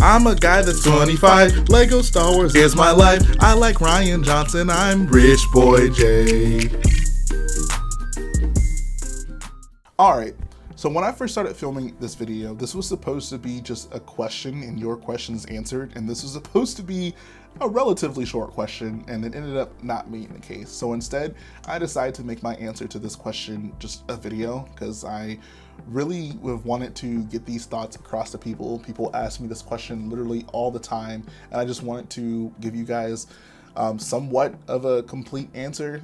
I'm a guy that's 25. Lego Star Wars is my life. I like Rian Johnson. I'm Rich Boy J. Alright, so when I first started filming this video, this was supposed to be just a question and your questions answered, and this was supposed to be a relatively short question, and it ended up not being the case. So instead, I decided to make my answer to this question just a video, because I really have wanted to get these thoughts across to people. People ask me this question literally all the time, and I just wanted to give you guys somewhat of a complete answer.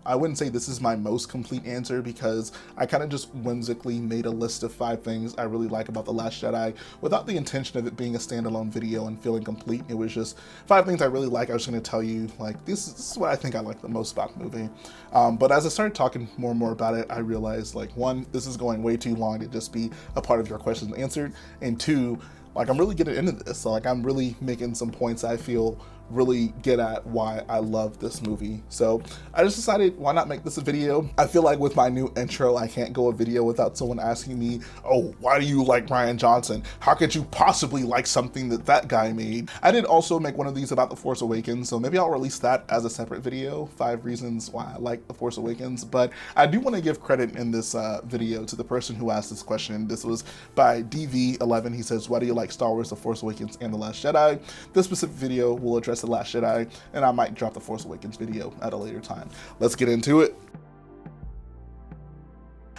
I wouldn't say this is my most complete answer, because I kind of just whimsically made a list of 5 things I really like about The Last Jedi without the intention of it being a standalone video and feeling complete. It was just 5 things I really like. I was going to tell you, like, this is what I think I like the most about the movie. But as I started talking more and more about it, I realized, like, 1, this is going way too long to just be a part of your questions answered, and 2, like, I'm really getting into this. So, like, I'm really making some points I feel really get at why I love this movie. So I just decided, why not make this a video? I feel like with my new intro, I can't go a video without someone asking me, oh, why do you like Rian Johnson? How could you possibly like something that guy made? I did also make one of these about The Force Awakens, so maybe I'll release that as a separate video, 5 reasons why I like The Force Awakens. But I do want to give credit in this video to the person who asked this question. This was by DV11. He says, why do you like Star Wars, The Force Awakens, and The Last Jedi? This specific video will address The Last Jedi, and I might drop the Force Awakens video at a later time. Let's get into it.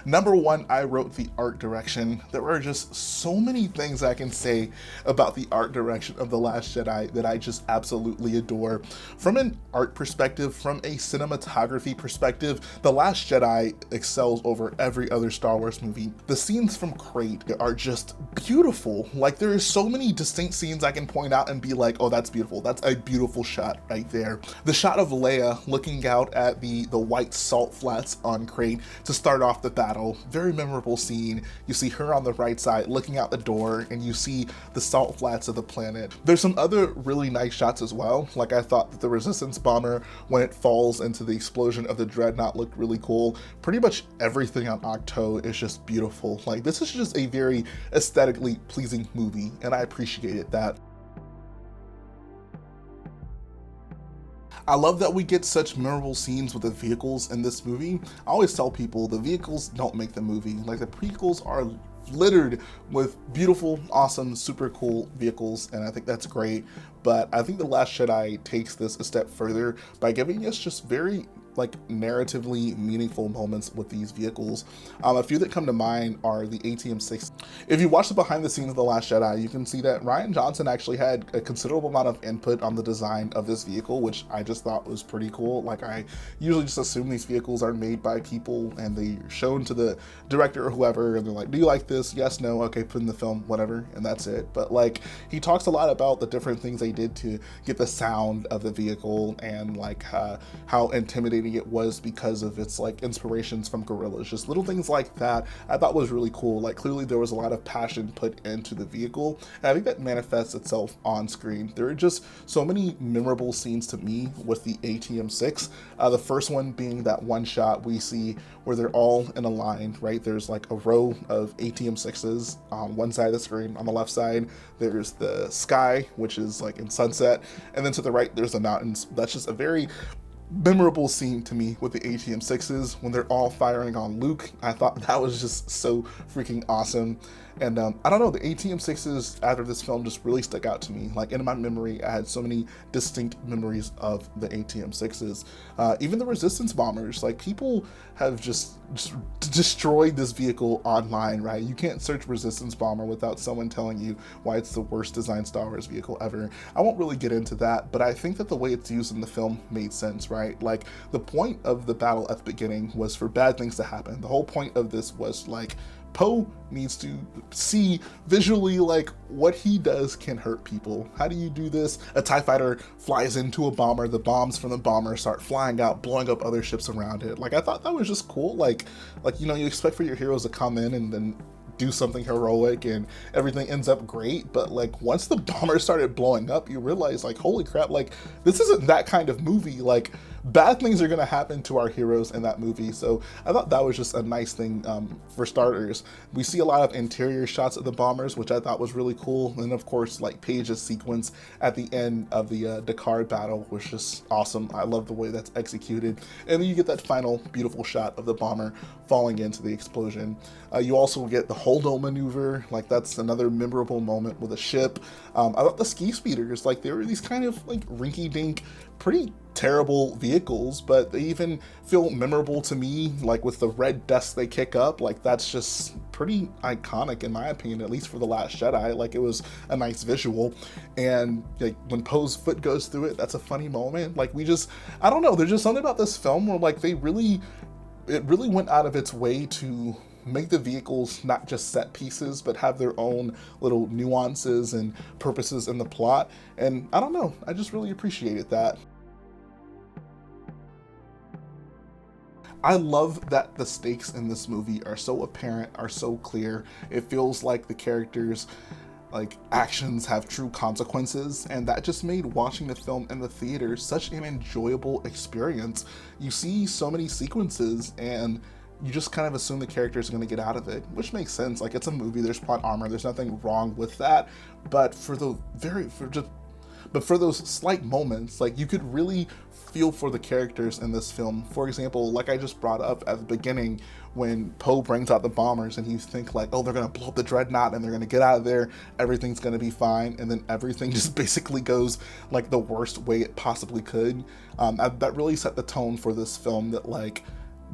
Number 1, I wrote the art direction. There are just so many things I can say about the art direction of The Last Jedi that I just absolutely adore. From an art perspective, from a cinematography perspective, The Last Jedi excels over every other Star Wars movie. The scenes from Crait are just beautiful. Like, there are so many distinct scenes I can point out and be like, oh, that's beautiful. That's a beautiful shot right there. The shot of Leia looking out at the white salt flats on Crait to start off the battle. Very memorable scene. You see her on the right side looking out the door, and you see the salt flats of the planet. There's some other really nice shots as well. Like, I thought that the Resistance bomber, when it falls into the explosion of the Dreadnought, looked really cool. Pretty much everything on Ahch-To is just beautiful. Like, this is just a very aesthetically pleasing movie, and I appreciated that. I love that we get such memorable scenes with the vehicles in this movie. I always tell people the vehicles don't make the movie. Like, the prequels are littered with beautiful, awesome, super cool vehicles, and I think that's great. But I think The Last Jedi takes this a step further by giving us just very, like, narratively meaningful moments with these vehicles. A few that come to mind are the ATM-6. If you watch the behind the scenes of The Last Jedi, you can see that Rian Johnson actually had a considerable amount of input on the design of this vehicle, which I just thought was pretty cool. Like, I usually just assume these vehicles are made by people and they're shown to the director or whoever, and they're like, do you like this? Yes, no, okay, put in the film, whatever, and that's it. But, like, he talks a lot about the different things they did to get the sound of the vehicle, and like how intimidating it was because of its, like, inspirations from gorillas. Just little things like that I thought was really cool. Like, clearly there was a lot of passion put into the vehicle, and I think that manifests itself on screen. There are just so many memorable scenes to me with the ATM-6. The first one being that one shot we see where they're all in a line, right? There's like a row of ATM-6s on one side of the screen. On the left side, there's the sky, which is like in sunset, and then to the right, there's the mountains. That's just a very memorable scene to me with the ATM-6s when they're all firing on Luke. I thought that was just so freaking awesome. And I don't know, the ATM-6s after this film just really stuck out to me. Like, in my memory, I had so many distinct memories of the ATM-6s. Even the Resistance bombers, like, people have just destroyed this vehicle online, right? You can't search Resistance bomber without someone telling you why it's the worst designed Star Wars vehicle ever. I won't really get into that, but I think that the way it's used in the film made sense, right? Like, the point of the battle at the beginning was for bad things to happen. The whole point of this was, like, Poe needs to see visually, like, what he does can hurt people. How do you do this? A TIE fighter flies into a bomber, the bombs from the bomber start flying out, blowing up other ships around it. Like, I thought that was just cool. Like, you know, you expect for your heroes to come in and then do something heroic and everything ends up great, but like once the bomber started blowing up, you realize, like, holy crap, like, this isn't that kind of movie. Like, bad things are going to happen to our heroes in that movie. So I thought that was just a nice thing. For starters, we see a lot of interior shots of the bombers, which I thought was really cool. And of course, like Paige's sequence at the end of the Dakar battle was just awesome. I love the way that's executed. And then you get that final beautiful shot of the bomber falling into the explosion. You also get the hold-on maneuver, like that's another memorable moment with a ship. I thought the ski speeders, like they were these kind of like rinky-dink, pretty terrible vehicles, but they even feel memorable to me, like with the red dust they kick up. Like that's just pretty iconic in my opinion, at least for The Last Jedi. Like it was a nice visual, and like when Poe's foot goes through it, that's a funny moment. Like I don't know, there's just something about this film where like it really went out of its way to make the vehicles not just set pieces, but have their own little nuances and purposes in the plot. And I don't know, I just really appreciated that. I love that the stakes in this movie are so apparent, are so clear. It feels like the characters' like actions have true consequences, and that just made watching the film in the theater such an enjoyable experience. You see so many sequences and you just kind of assume the character is going to get out of it, which makes sense. Like it's a movie, there's plot armor, there's nothing wrong with that. But for those slight moments, like you could really feel for the characters in this film. For example, like I just brought up at the beginning, when Poe brings out the bombers and you think like, oh, they're gonna blow up the dreadnought and they're gonna get out of there, everything's gonna be fine, and then everything just basically goes like the worst way it possibly could. That really set the tone for this film, that like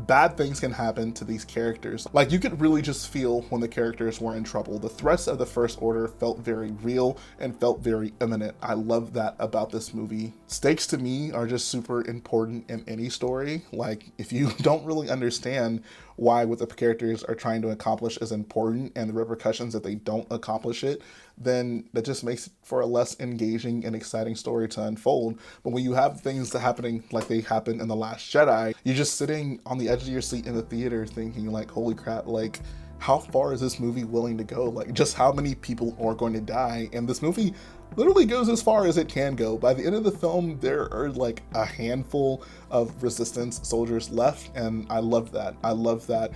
bad things can happen to these characters. Like you could really just feel when the characters were in trouble. The threats of the First Order felt very real and felt very imminent. I love that about this movie. Stakes to me are just super important in any story. Like if you don't really understand why what the characters are trying to accomplish is important and the repercussions if they don't accomplish it, then that just makes it for a less engaging and exciting story to unfold. But when you have things that happening like they happen in The Last Jedi, you're just sitting on the edge of your seat in the theater thinking like, holy crap, like how far is this movie willing to go? Like just how many people are going to die? And this movie literally goes as far as it can go. By the end of the film, there are like a handful of resistance soldiers left, and I love that. I love that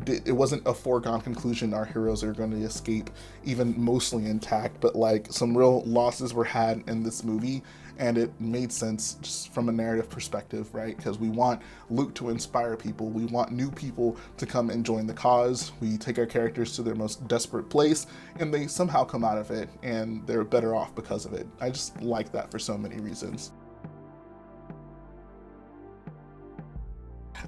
it wasn't a foregone conclusion our heroes are going to escape even mostly intact, but like some real losses were had in this movie, and it made sense just from a narrative perspective, right? Because we want Luke to inspire people, we want new people to come and join the cause, we take our characters to their most desperate place and they somehow come out of it and they're better off because of it. I just like that for so many reasons.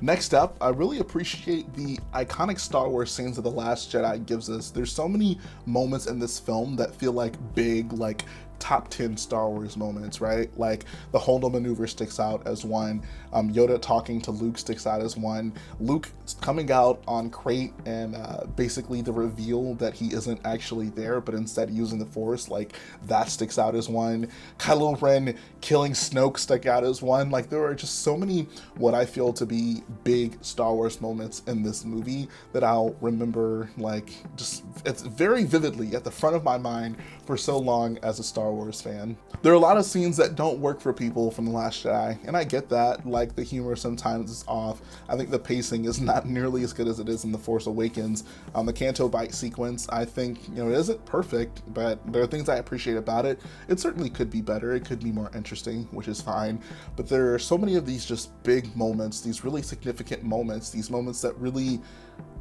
Next up, I really appreciate the iconic Star Wars scenes that The Last Jedi gives us. There's so many moments in this film that feel like big, like top 10 Star Wars moments, right? Like the Holdo maneuver sticks out as one. Yoda talking to Luke sticks out as one. Luke coming out on Crate and basically the reveal that he isn't actually there, but instead using the Force, like that sticks out as one. Kylo Ren killing Snoke stuck out as one. Like there are just so many what I feel to be big Star Wars moments in this movie that I'll remember, like just it's very vividly at the front of my mind for so long as a Star Wars fan. There are a lot of scenes that don't work for people from The Last Jedi, and I get that. Like the humor sometimes is off. I think the pacing is not nearly as good as it is in The Force Awakens. The Canto Bight sequence, I think, it isn't perfect, but there are things I appreciate about it. It certainly could be better. It could be more interesting, which is fine. But there are so many of these just big moments, these really significant moments, these moments that really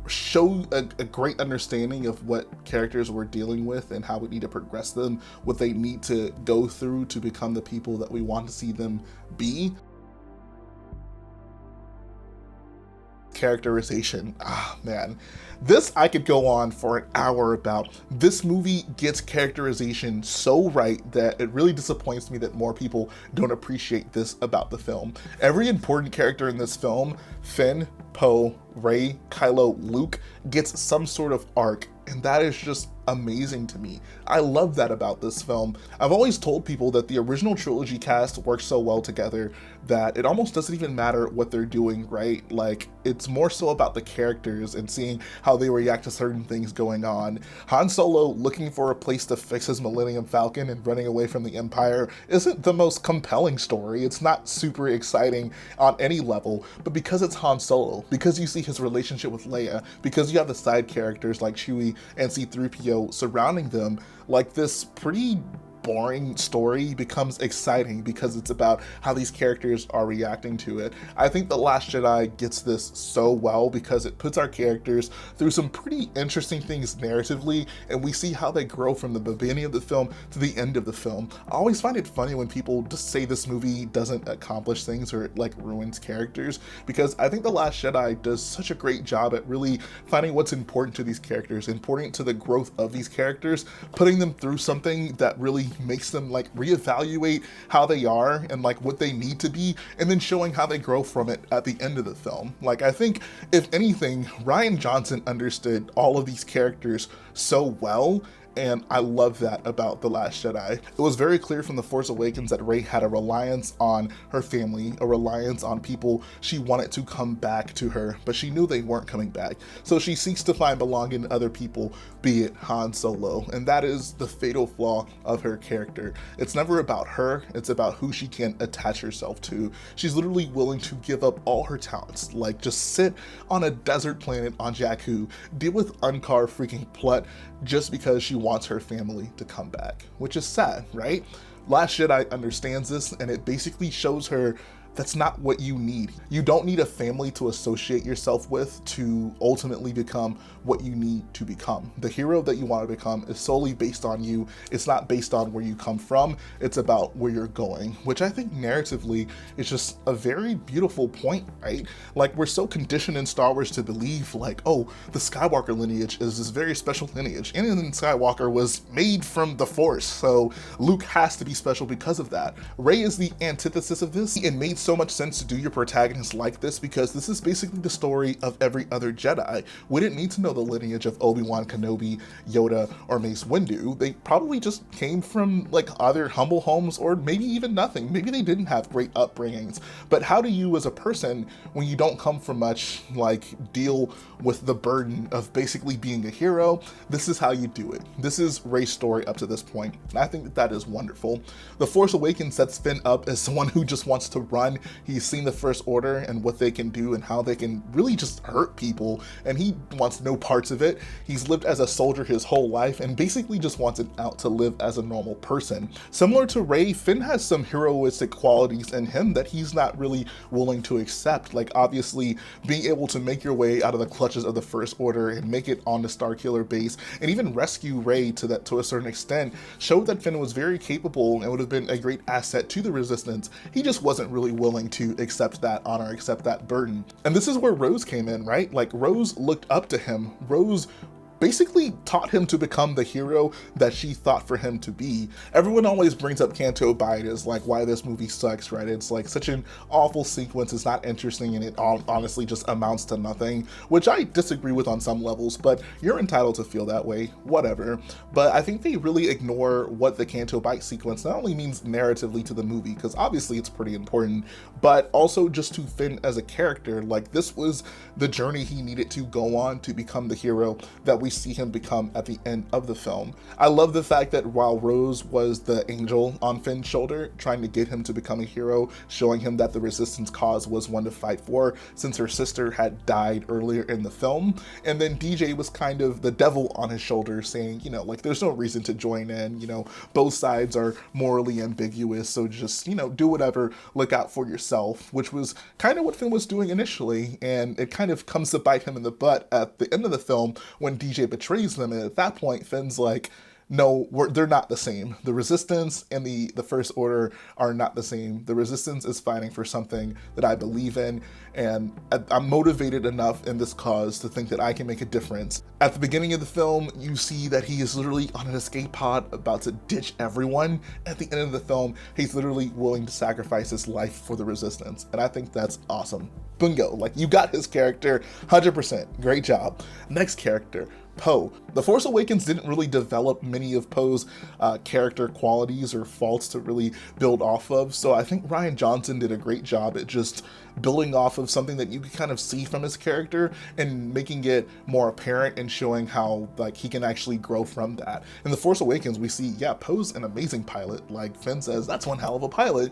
show a great understanding of what characters we're dealing with and how we need to progress them, what they need to go through to become the people that we want to see them be. Characterization, man, this I could go on for an hour about. This movie gets characterization so right that it really disappoints me that more people don't appreciate this about the film. Every important character in this film, Finn, Poe, Rey, Kylo, Luke, gets some sort of arc, and that is just amazing to me. I love that about this film. I've always told people that the original trilogy cast works so well together that it almost doesn't even matter what they're doing, right? Like, it's more so about the characters and seeing how they react to certain things going on. Han Solo looking for a place to fix his Millennium Falcon and running away from the Empire isn't the most compelling story. It's not super exciting on any level, but because it's Han Solo, because you see his relationship with Leia, because you have the side characters like Chewie and C-3PO surrounding them, like, this pretty boring story becomes exciting because it's about how these characters are reacting to it. I think The Last Jedi gets this so well because it puts our characters through some pretty interesting things narratively, and we see how they grow from the beginning of the film to the end of the film. I always find it funny when people just say this movie doesn't accomplish things or it like ruins characters, because I think The Last Jedi does such a great job at really finding what's important to these characters, important to the growth of these characters, putting them through something that really makes them like reevaluate how they are and like what they need to be, and then showing how they grow from it at the end of the film. Like, I think if anything, Rian Johnson understood all of these characters so well, and I love that about The Last Jedi. It was very clear from The Force Awakens that Rey had a reliance on her family, a reliance on people she wanted to come back to her, but she knew they weren't coming back. So she seeks to find belonging in other people, be it Han Solo, and that is the fatal flaw of her character. It's never about her, it's about who she can attach herself to. She's literally willing to give up all her talents, like just sit on a desert planet on Jakku, deal with Unkar freaking Plutt, just because she wants her family to come back, which is sad, right? Last Jedi understands this, and it basically shows her that's not what you need. You don't need a family to associate yourself with to ultimately become what you need to become. The hero that you want to become is solely based on you. It's not based on where you come from. It's about where you're going, which I think narratively is just a very beautiful point, right? Like, we're so conditioned in Star Wars to believe like, oh, the Skywalker lineage is this very special lineage. And then Skywalker was made from the Force, so Luke has to be special because of that. Rey is the antithesis of this. It made so much sense to do your protagonist like this because this is basically the story of every other Jedi. We didn't need to know the lineage of Obi-Wan Kenobi, Yoda, or Mace Windu. They probably just came from like either humble homes or maybe even nothing. Maybe they didn't have great upbringings. But how do you as a person, when you don't come from much, like deal with the burden of basically being a hero? This is how you do it. This is Rey's story up to this point, and I think that that is wonderful. The Force Awakens sets Finn up as someone who just wants to run. He's seen the First Order and what they can do and how they can really just hurt people, and he wants no parts of it. He's lived as a soldier his whole life and basically just wants it out to live as a normal person. Similar to Rey, Finn has some heroistic qualities in him that he's not really willing to accept. Like, obviously, being able to make your way out of the clutches of the First Order and make it on the Starkiller base and even rescue Rey to a certain extent showed that Finn was very capable and would have been a great asset to the Resistance. He just wasn't really willing to accept that honor, accept that burden. And this is where Rose came in, right? Like, Rose looked up to him. Rose basically taught him to become the hero that she thought for him to be. Everyone always brings up Canto Bight as like why this movie sucks, right? It's like such an awful sequence, it's not interesting, and it honestly just amounts to nothing, which I disagree with on some levels, but you're entitled to feel that way, whatever. But I think they really ignore what the Canto Bight sequence not only means narratively to the movie, because obviously it's pretty important, but also just to Finn as a character. Like, this was the journey he needed to go on to become the hero that we see him become at the end of the film. I love the fact that while Rose was the angel on Finn's shoulder, trying to get him to become a hero, showing him that the Resistance cause was one to fight for, since her sister had died earlier in the film, and then DJ was kind of the devil on his shoulder, saying, you know, like, there's no reason to join in, you know, both sides are morally ambiguous, so just, you know, do whatever, look out for yourself, which was kind of what Finn was doing initially, and it kind of comes to bite him in the butt at the end of the film when DJ betrays them, and at that point Finn's like, no, they're not the same. The Resistance and the First Order are not the same. The Resistance is fighting for something that I believe in, and I'm motivated enough in this cause to think that I can make a difference. At the beginning of the film, you see that he is literally on an escape pod about to ditch everyone. At the end of the film, he's literally willing to sacrifice his life for the Resistance, and I think that's awesome. Bingo, like, you got his character 100%. Great job. Next character, Poe. The Force Awakens didn't really develop many of Poe's character qualities or faults to really build off of, so I think Rian Johnson did a great job at just building off of something that you can kind of see from his character and making it more apparent and showing how like he can actually grow from that. In The Force Awakens, we see, yeah, Poe's an amazing pilot. Like Finn says, that's one hell of a pilot.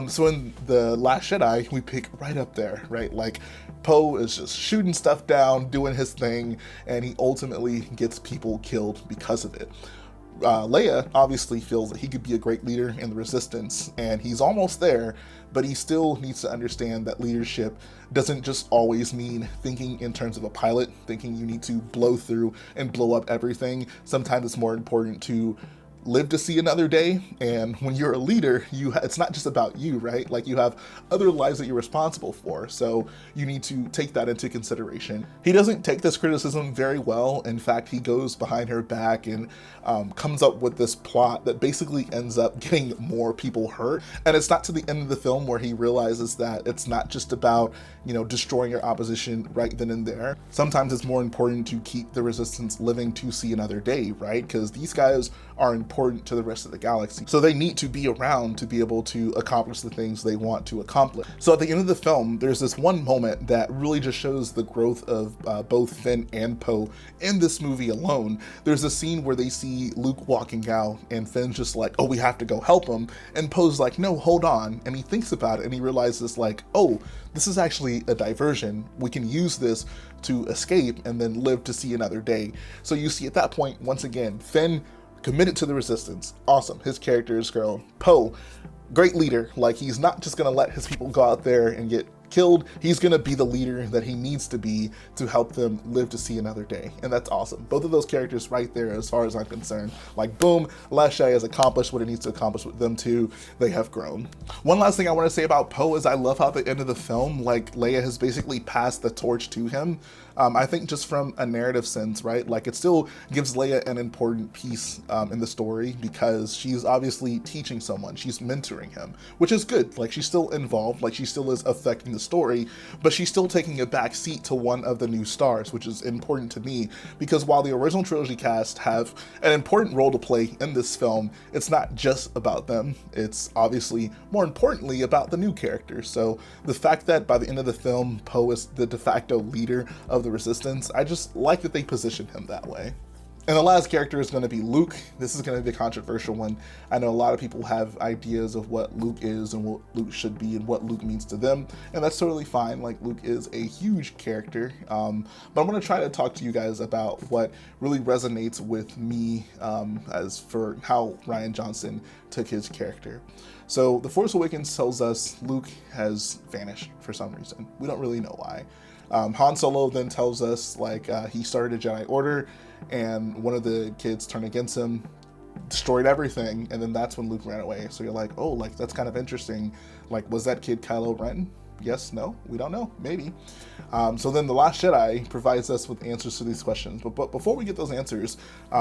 So in The Last Jedi, we pick right up there, right? Like Poe is just shooting stuff down, doing his thing, and he ultimately gets people killed because of it. Leia obviously feels that he could be a great leader in the Resistance, and he's almost there, but he still needs to understand that leadership doesn't just always mean thinking in terms of a pilot, thinking you need to blow through and blow up everything. Sometimes it's more important to live to see another day, and when you're a leader, it's not just about you, right? Like you have other lives that you're responsible for, so you need to take that into consideration. He doesn't take this criticism very well. In fact, he goes behind her back and comes up with this plot that basically ends up getting more people hurt, and it's not to the end of the film where he realizes that it's not just about, you know, destroying your opposition right then and there. Sometimes it's more important to keep the Resistance living to see another day, right? Because these guys are important to the rest of the galaxy, so they need to be around to be able to accomplish the things they want to accomplish. So at the end of the film, there's this one moment that really just shows the growth of both Finn and Poe in this movie alone. There's a scene where they see Luke walking out, and Finn's just like, oh, we have to go help him, and Poe's like, no, hold on, and he thinks about it, and he realizes like, oh, this is actually a diversion. We can use this to escape and then live to see another day. So you see at that point, once again, Finn committed to the Resistance. Awesome. His character is grown. Poe, great leader. Like, he's not just going to let his people go out there and get killed. He's going to be the leader that he needs to be to help them live to see another day. And that's awesome. Both of those characters right there, as far as I'm concerned. Like, boom, Last Jedi has accomplished what it needs to accomplish with them too. They have grown. One last thing I want to say about Poe is I love how at the end of the film, like, Leia has basically passed the torch to him. I think just from a narrative sense, right? Like, it still gives Leia an important piece in the story because she's obviously teaching someone. She's mentoring him, which is good. Like, she's still involved. Like, she still is affecting the story, but she's still taking a back seat to one of the new stars, which is important to me because while the original trilogy cast have an important role to play in this film, it's not just about them. It's obviously more importantly about the new characters. So the fact that by the end of the film, Poe is the de facto leader of the Resistance, I just like that they positioned him that way. And the last character is going to be Luke. This is going to be a controversial one. I know a lot of people have ideas of what Luke is and what Luke should be and what Luke means to them, and that's totally fine. Like, Luke is a huge character, but I'm going to try to talk to you guys about what really resonates with me as for how Rian Johnson took his character. So The Force Awakens tells us Luke has vanished for some reason. We don't really know why. Han Solo then tells us like he started a Jedi Order and one of the kids turned against him, destroyed everything, and then that's when Luke ran away. So you're like, oh, like that's kind of interesting. Like, was that kid Kylo Ren? Yes, no, we don't know, maybe. So then The Last Jedi provides us with answers to these questions. But before we get those answers,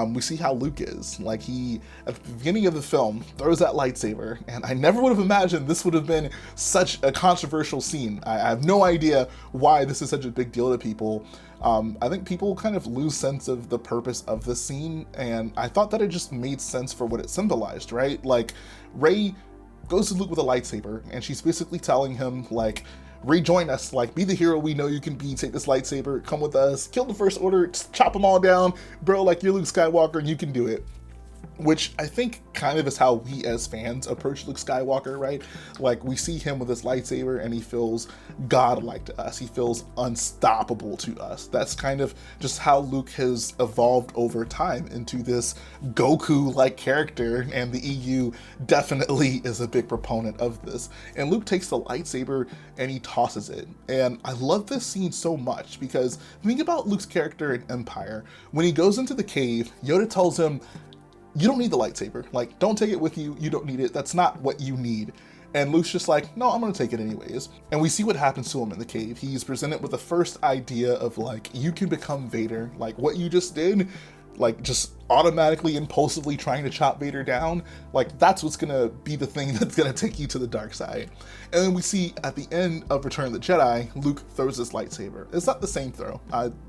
we see how Luke is. Like, he, at the beginning of the film, throws that lightsaber, and I never would have imagined this would have been such a controversial scene. I have no idea why this is such a big deal to people. I think people kind of lose sense of the purpose of this scene, and I thought that it just made sense for what it symbolized, right? Like, Rey goes to Luke with a lightsaber, and she's basically telling him, like, rejoin us, like, be the hero we know you can be, take this lightsaber, come with us, kill the First Order, just chop them all down, bro, like, you're Luke Skywalker and you can do it. Which I think kind of is how we as fans approach Luke Skywalker, right? Like, we see him with his lightsaber and he feels godlike to us. He feels unstoppable to us. That's kind of just how Luke has evolved over time into this Goku-like character, and the EU definitely is a big proponent of this. And Luke takes the lightsaber and he tosses it. And I love this scene so much because think about Luke's character in Empire. When he goes into the cave, Yoda tells him, you don't need the lightsaber. Like, don't take it with you. You don't need it. That's not what you need. And Luke's just like, no, I'm going to take it anyways. And we see what happens to him in the cave. He's presented with the first idea of, like, you can become Vader. Like, what you just did, like, just automatically, impulsively trying to chop Vader down, like, that's what's going to be the thing that's going to take you to the dark side. And then we see at the end of Return of the Jedi, Luke throws his lightsaber. It's not the same throw.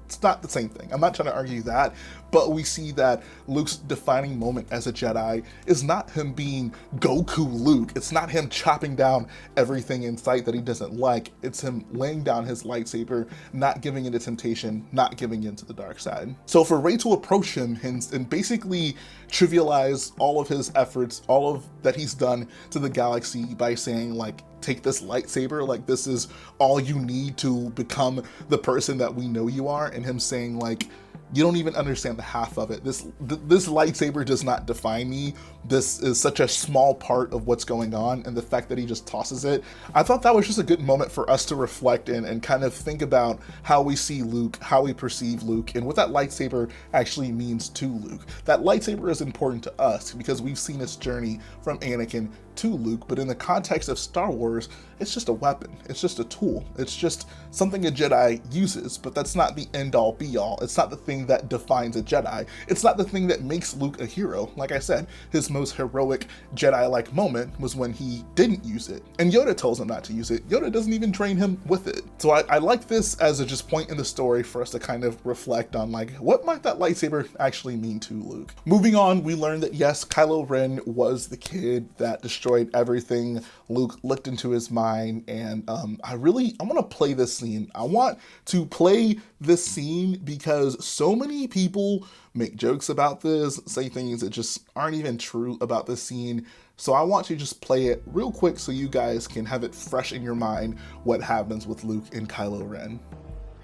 It's not the same thing. I'm not trying to argue that, but we see that Luke's defining moment as a Jedi is not him being Goku Luke. It's not him chopping down everything in sight that he doesn't like. It's him laying down his lightsaber, not giving in to temptation, not giving in to the dark side. So for Rey to approach him and basically trivialize all of his efforts, all of that he's done to the galaxy by saying like, take this lightsaber, like this is all you need to become the person that we know you are, and him saying like, you don't even understand the half of it. This lightsaber does not define me. This is such a small part of what's going on, and the fact that he just tosses it, I thought that was just a good moment for us to reflect in and kind of think about how we see Luke, how we perceive Luke, and what that lightsaber actually means to Luke. That lightsaber is important to us because we've seen its journey from Anakin to Luke, but in the context of Star Wars, it's just a weapon. It's just a tool. It's just something a Jedi uses, but that's not the end-all be-all. It's not the thing that defines a Jedi. It's not the thing that makes Luke a hero. Like I said, his most heroic Jedi-like moment was when he didn't use it. And Yoda tells him not to use it. Yoda doesn't even train him with it. So I like this as a just point in the story for us to kind of reflect on like, what might that lightsaber actually mean to Luke? Moving on, we learned that yes, Kylo Ren was the kid that destroyed everything. Luke looked into his mind, and I want to play this scene. I want to play this scene because so many people make jokes about this, say things that just aren't even true about this scene. So I want to just play it real quick so you guys can have it fresh in your mind what happens with Luke and Kylo Ren.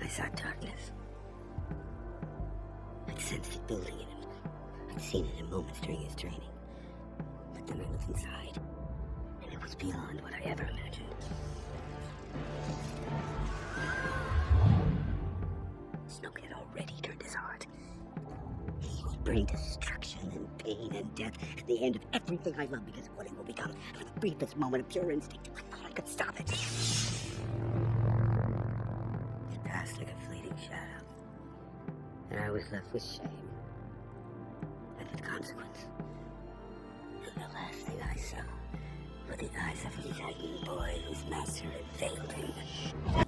I saw darkness. I'd sensed it building in him. I'd seen it in moments during his training. But then I looked inside, and it was beyond what I ever imagined. Snoke had already turned his heart. He would bring destruction and pain and death at the end of everything I love because of what it will become. For the briefest moment of pure instinct, I thought I could stop it. It passed like a fleeting shadow, and I was left with shame and with consequence. And the last thing I saw were the eyes of a frightened boy whose master had failed him.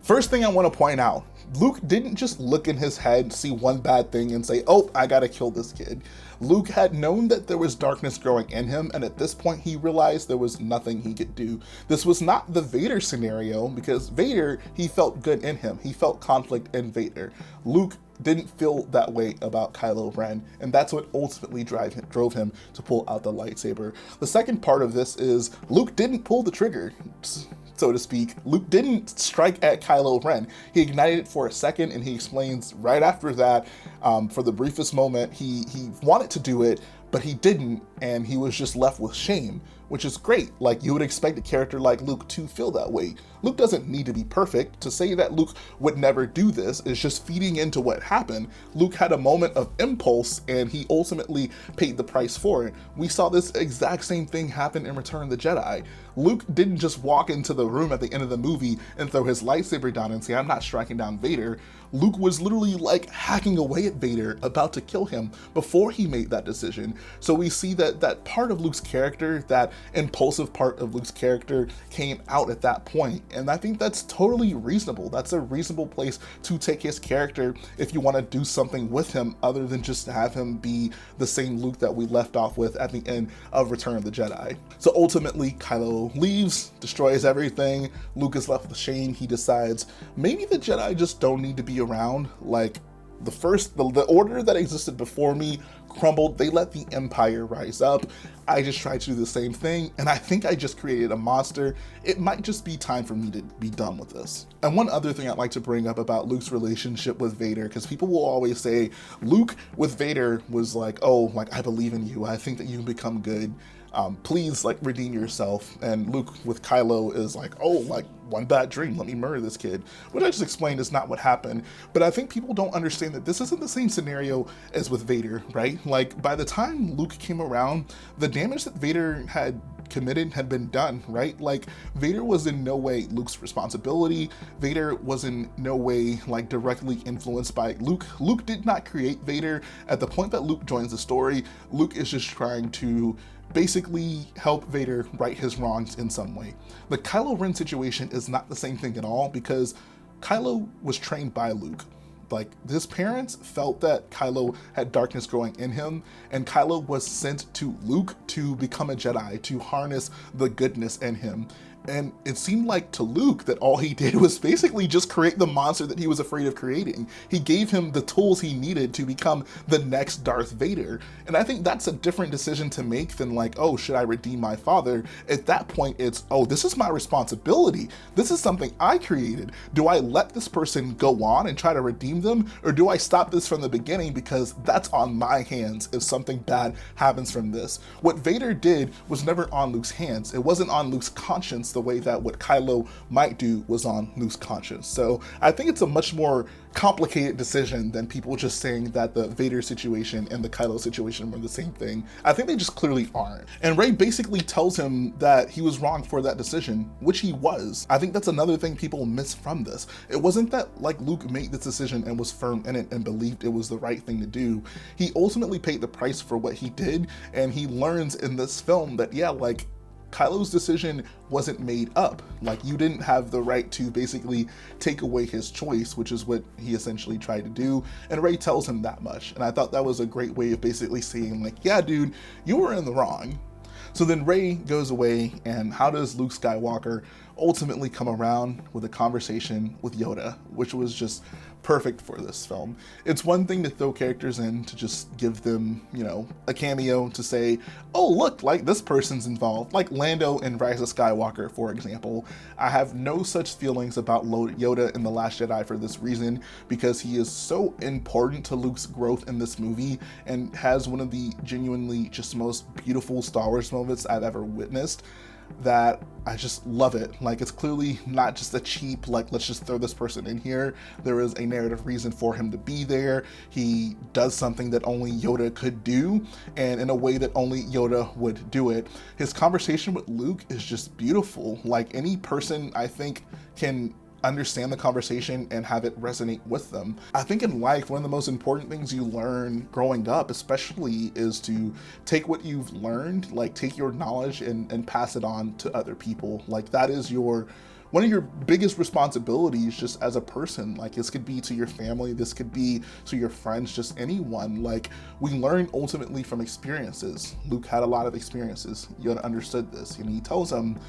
First thing I want to point out, Luke didn't just look in his head, see one bad thing and say, oh, I gotta kill this kid. Luke had known that there was darkness growing in him, and at this point he realized there was nothing he could do. This was not the Vader scenario, because Vader, he felt good in him. He felt conflict in Vader. Luke didn't feel that way about Kylo Ren, and that's what ultimately drove him to pull out the lightsaber. The second part of this is Luke didn't pull the trigger, so to speak. Luke didn't strike at Kylo Ren. He ignited it for a second, and he explains right after that, for the briefest moment, he wanted to do it, but he didn't, and he was just left with shame, which is great. Like, you would expect a character like Luke to feel that way. Luke doesn't need to be perfect. To say that Luke would never do this is just feeding into what happened. Luke had a moment of impulse, and he ultimately paid the price for it. We saw this exact same thing happen in Return of the Jedi. Luke didn't just walk into the room at the end of the movie and throw his lightsaber down and say, I'm not striking down Vader. Luke was literally like hacking away at Vader, about to kill him before he made that decision. So we see that that part of Luke's character, that impulsive part of Luke's character, came out at that point. And I think that's totally reasonable. That's a reasonable place to take his character if you want to do something with him other than just have him be the same Luke that we left off with at the end of Return of the Jedi. So ultimately, Kylo leaves, destroys everything. Luke is left with shame. He decides maybe the Jedi just don't need to be around. Like, the order that existed before me crumbled. They let the Empire rise up. I just tried to do the same thing, and I think I just created a monster. It might just be time for me to be done with this. And one other thing I'd like to bring up about Luke's relationship with Vader, because people will always say Luke with Vader was like, oh, like, I believe in you. I think that you can become good. Please, like, redeem yourself. And Luke with Kylo is like, oh, like, one bad dream, let me murder this kid, which I just explained is not what happened. But I think people don't understand that this isn't the same scenario as with Vader, right? Like, by the time Luke came around, the damage that Vader had committed had been done, right? Like, Vader was in no way Luke's responsibility. Vader was in no way, like, directly influenced by Luke. Luke did not create Vader. At the point that Luke joins the story, Luke is just trying to basically help Vader right his wrongs in some way. The Kylo Ren situation is not the same thing at all, because Kylo was trained by Luke. Like, his parents felt that Kylo had darkness growing in him, and Kylo was sent to Luke to become a Jedi, to harness the goodness in him. And it seemed like to Luke that all he did was basically just create the monster that he was afraid of creating. He gave him the tools he needed to become the next Darth Vader. And I think that's a different decision to make than like, oh, should I redeem my father? At that point, it's, oh, this is my responsibility. This is something I created. Do I let this person go on and try to redeem them? Or do I stop this from the beginning because that's on my hands if something bad happens from this? What Vader did was never on Luke's hands. It wasn't on Luke's conscience the way that what Kylo might do was on Luke's conscience. So I think it's a much more complicated decision than people just saying that the Vader situation and the Kylo situation were the same thing. I think they just clearly aren't. And Rey basically tells him that he was wrong for that decision, which he was. I think that's another thing people miss from this. It wasn't that like Luke made this decision and was firm in it and believed it was the right thing to do. He ultimately paid the price for what he did, and he learns in this film that, yeah, like, Kylo's decision wasn't made up. Like, you didn't have the right to basically take away his choice, which is what he essentially tried to do. And Rey tells him that much. And I thought that was a great way of basically saying, like, yeah, dude, you were in the wrong. So then Rey goes away, and how does Luke Skywalker ultimately come around with a conversation with Yoda, which was just perfect for this film. It's one thing to throw characters in to just give them, you know, a cameo to say, oh, look, like this person's involved, like Lando in Rise of Skywalker, for example. I have no such feelings about Yoda in The Last Jedi for this reason, because he is so important to Luke's growth in this movie and has one of the genuinely just most beautiful Star Wars moments I've ever witnessed, that I just love it. Like, it's clearly not just a cheap, like, let's just throw this person in here. There is a narrative reason for him to be there. He does something that only Yoda could do, and in a way that only Yoda would do it. His conversation with Luke is just beautiful. Like, any person, I think, can understand the conversation and have it resonate with them. I think in life, one of the most important things you learn growing up, especially, is to take what you've learned, like take your knowledge and pass it on to other people. Like, that is one of your biggest responsibilities just as a person. Like, this could be to your family, this could be to your friends, just anyone. Like, we learn ultimately from experiences. Luke had a lot of experiences. Yoda understood this, and he tells him,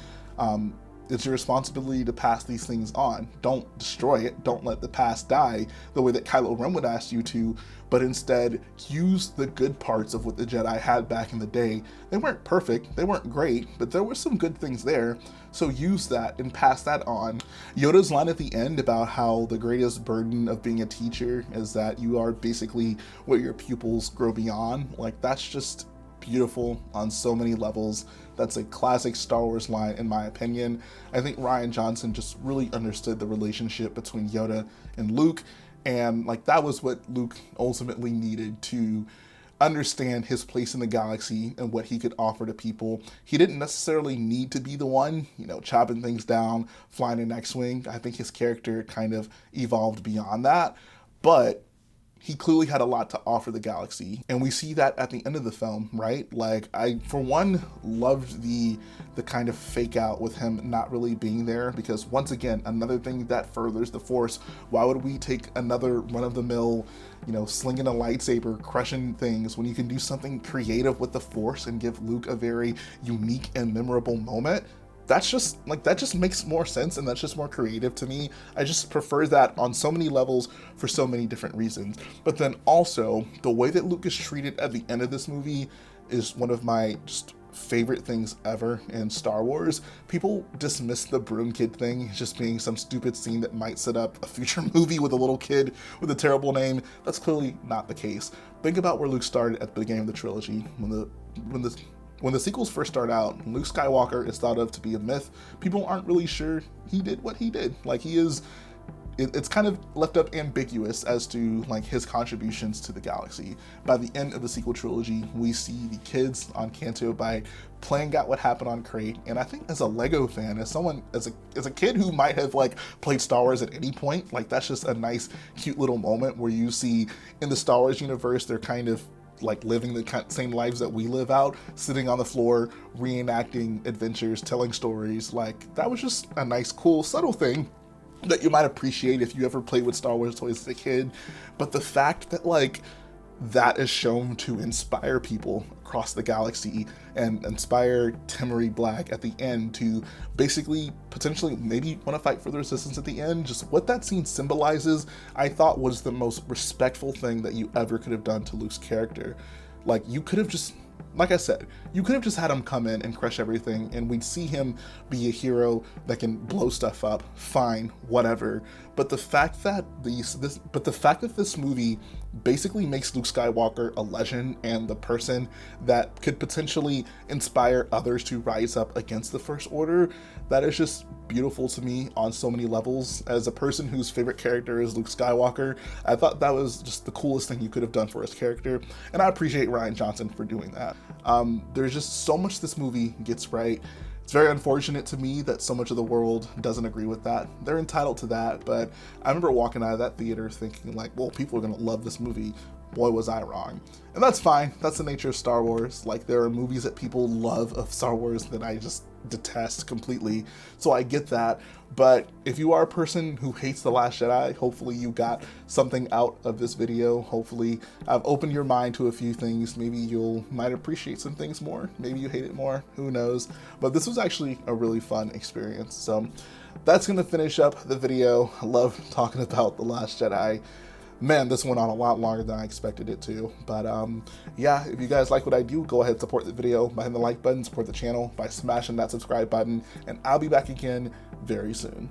it's your responsibility to pass these things on. Don't destroy it. Don't let the past die the way that Kylo Ren would ask you to, but instead use the good parts of what the Jedi had back in the day. They weren't perfect, they weren't great, but there were some good things there. So use that and pass that on. Yoda's line at the end about how the greatest burden of being a teacher is that you are basically what your pupils grow beyond. Like, that's just beautiful on so many levels. That's a classic Star Wars line, in my opinion. I think Rian Johnson just really understood the relationship between Yoda and Luke, and like, that was what Luke ultimately needed to understand his place in the galaxy and what he could offer to people. He didn't necessarily need to be the one, you know, chopping things down, flying an X-Wing. I think his character kind of evolved beyond that, but he clearly had a lot to offer the galaxy, and we see that at the end of the film, right? Like, I, for one, loved the kind of fake out with him not really being there, because once again, another thing that furthers the Force. Why would we take another run-of-the-mill, you know, slinging a lightsaber, crushing things, when you can do something creative with the Force and give Luke a very unique and memorable moment? That's just, like, that just makes more sense, and that's just more creative to me. I just prefer that on so many levels for so many different reasons. But then also, the way that Luke is treated at the end of this movie is one of my just favorite things ever in Star Wars. People dismiss the broom kid thing just being some stupid scene that might set up a future movie with a little kid with a terrible name. That's clearly not the case. Think about where Luke started at the beginning of the trilogy. When the sequels first start out, Luke Skywalker is thought of to be a myth. People aren't really sure he did what he did. Like, it's kind of left up ambiguous as to, like, his contributions to the galaxy. By the end of the sequel trilogy, we see the kids on Canto Bight playing out what happened on Crate. And I think as a Lego fan, as a kid who might have, like, played Star Wars at any point, like, that's just a nice, cute little moment where you see in the Star Wars universe, they're kind of like living the same lives that we live out, sitting on the floor, reenacting adventures, telling stories. Like, that was just a nice, cool, subtle thing. that you might appreciate if you ever played with Star Wars toys as a kid. But the fact that like that is shown to inspire people across the galaxy and inspire Timmery Black at the end to basically potentially maybe want to fight for the resistance at the end, just what that scene symbolizes, I thought was the most respectful thing that you ever could have done to Luke's character. Like, you could have just, like I said, you could have just had him come in and crush everything and we'd see him be a hero that can blow stuff up, fine, whatever. But the fact that this movie basically makes Luke Skywalker a legend and the person that could potentially inspire others to rise up against the First Order, that is just beautiful to me on so many levels. As a person whose favorite character is Luke Skywalker, I thought that was just the coolest thing you could have done for his character, and I appreciate Rian Johnson for doing that. There's just so much this movie gets right. It's very unfortunate to me that so much of the world doesn't agree with that. They're entitled to that, but I remember walking out of that theater thinking like, well, people are gonna love this movie. Boy, was I wrong. And that's fine. That's the nature of Star Wars. Like, there are movies that people love of Star Wars that I just detest completely. So I get that. But if you are a person who hates The Last Jedi, hopefully you got something out of this video. Hopefully I've opened your mind to a few things. Maybe you might appreciate some things more. Maybe you hate it more. Who knows? But this was actually a really fun experience. So that's going to finish up the video. I love talking about The Last Jedi. Man, this went on a lot longer than I expected it to. But yeah, if you guys like what I do, go ahead and support the video by hitting the like button, support the channel by smashing that subscribe button, and I'll be back again very soon.